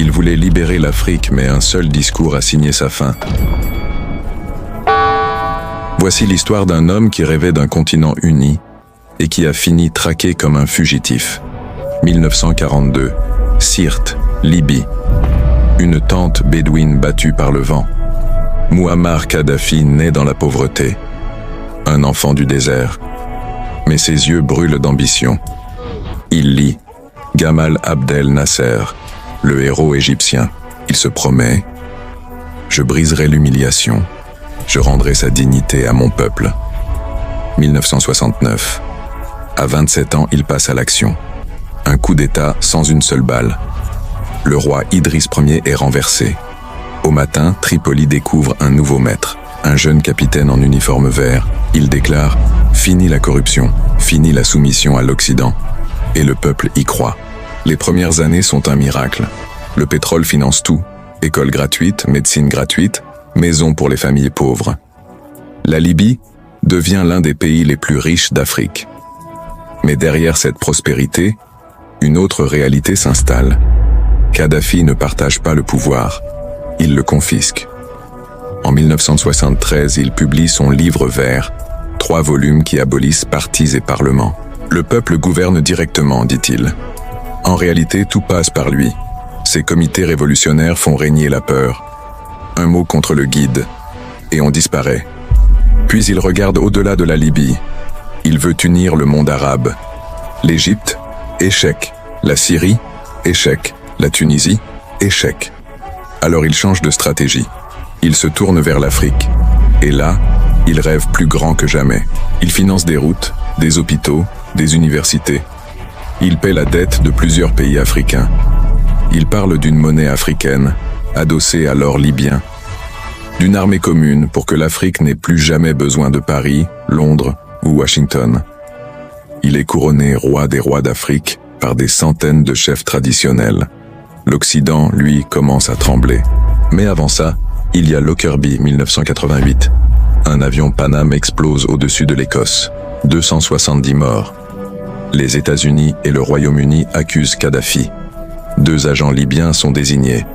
Il voulait libérer l'Afrique, mais un seul discours a signé sa fin. Voici l'histoire d'un homme qui rêvait d'un continent uni et qui a fini traqué comme un fugitif. 1942, Sirte, Libye. Une tente bédouine battue par le vent. Mouammar Kadhafi naît dans la pauvreté. Un enfant du désert. Mais ses yeux brûlent d'ambition. Il lit Gamal Abdel Nasser, le héros égyptien. Il se promet « Je briserai l'humiliation. Je rendrai sa dignité à mon peuple. » 1969. À 27 ans, il passe à l'action. Un coup d'État sans une seule balle. Le roi Idriss Ier est renversé. Au matin, Tripoli découvre un nouveau maître, un jeune capitaine en uniforme vert. Il déclare « Fini la corruption, fini la soumission à l'Occident ». Et le peuple y croit. Les premières années sont un miracle. Le pétrole finance tout. École gratuite, médecine gratuite, maison pour les familles pauvres. La Libye devient l'un des pays les plus riches d'Afrique. Mais derrière cette prospérité, une autre réalité s'installe. Kadhafi ne partage pas le pouvoir, il le confisque. En 1973, il publie son livre vert, 3 volumes qui abolissent partis et parlements. Le peuple gouverne directement, dit-il. En réalité, tout passe par lui. Ces comités révolutionnaires font régner la peur. Un mot contre le guide, et on disparaît. Puis il regarde au-delà de la Libye. Il veut unir le monde arabe. L'Égypte, échec. La Syrie, échec. La Tunisie, échec. Alors il change de stratégie. Il se tourne vers l'Afrique. Et là, il rêve plus grand que jamais. Il finance des routes, des hôpitaux, des universités. Il paie la dette de plusieurs pays africains. Il parle d'une monnaie africaine, adossée à l'or libyen. D'une armée commune pour que l'Afrique n'ait plus jamais besoin de Paris, Londres ou Washington. Il est couronné roi des rois d'Afrique par des centaines de chefs traditionnels. L'Occident, lui, commence à trembler. Mais avant ça, il y a Lockerbie, 1988. Un avion Paname explose au-dessus de l'Écosse. 270 morts. Les États-Unis et le Royaume-Uni accusent Kadhafi. 2 agents libyens sont désignés.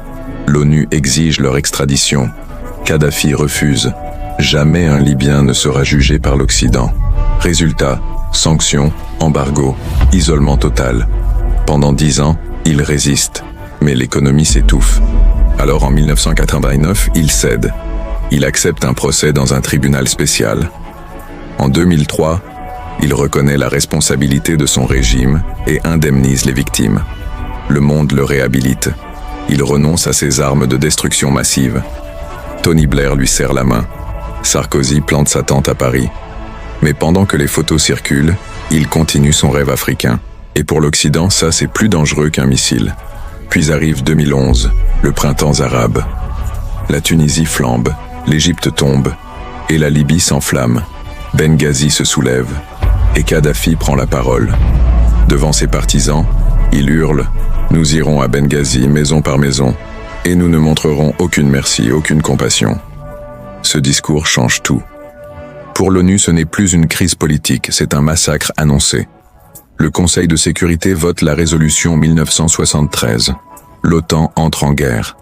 L'ONU exige leur extradition. Kadhafi refuse. Jamais un Libyen ne sera jugé par l'Occident. Résultat, sanctions, embargo, isolement total. Pendant 10 ans, il résiste, mais l'économie s'étouffe. Alors en 1989, il cède. Il accepte un procès dans un tribunal spécial. En 2003, il reconnaît la responsabilité de son régime et indemnise les victimes. Le monde le réhabilite. Il renonce à ses armes de destruction massive. Tony Blair lui serre la main. Sarkozy plante sa tente à Paris. Mais pendant que les photos circulent, il continue son rêve africain. Et pour l'Occident, ça c'est plus dangereux qu'un missile. Puis arrive 2011, le printemps arabe. La Tunisie flambe, l'Égypte tombe, et la Libye s'enflamme. Benghazi se soulève, et Kadhafi prend la parole. Devant ses partisans, il hurle « Nous irons à Benghazi, maison par maison, et nous ne montrerons aucune merci, aucune compassion. » Ce discours change tout. Pour l'ONU, ce n'est plus une crise politique, c'est un massacre annoncé. Le Conseil de sécurité vote la résolution 1973. L'OTAN entre en guerre.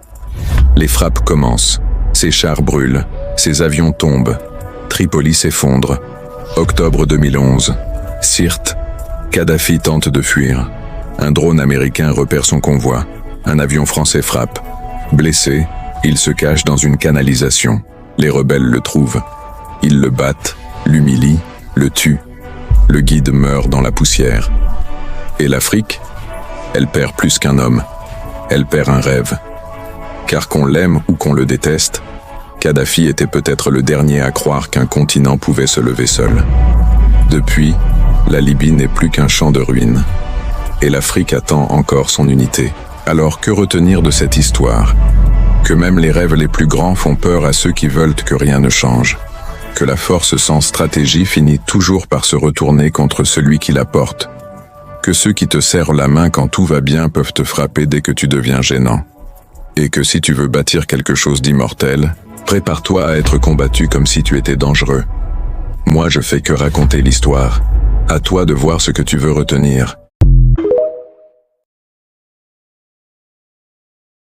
Les frappes commencent. Ses chars brûlent. Ses avions tombent. Tripoli s'effondre. Octobre 2011. Sirte. Kadhafi tente de fuir. Un drone américain repère son convoi. Un avion français frappe. Blessé, il se cache dans une canalisation. Les rebelles le trouvent. Ils le battent, l'humilient, le tuent. Le guide meurt dans la poussière. Et l'Afrique, elle perd plus qu'un homme. Elle perd un rêve. Car qu'on l'aime ou qu'on le déteste, Kadhafi était peut-être le dernier à croire qu'un continent pouvait se lever seul. Depuis, la Libye n'est plus qu'un champ de ruines. Et l'Afrique attend encore son unité. Alors que retenir de cette histoire? Que même les rêves les plus grands font peur à ceux qui veulent que rien ne change. Que la force sans stratégie finit toujours par se retourner contre celui qui la porte. Que ceux qui te serrent la main quand tout va bien peuvent te frapper dès que tu deviens gênant. Et que si tu veux bâtir quelque chose d'immortel, prépare-toi à être combattu comme si tu étais dangereux. Moi je fais que raconter l'histoire. À toi de voir ce que tu veux retenir.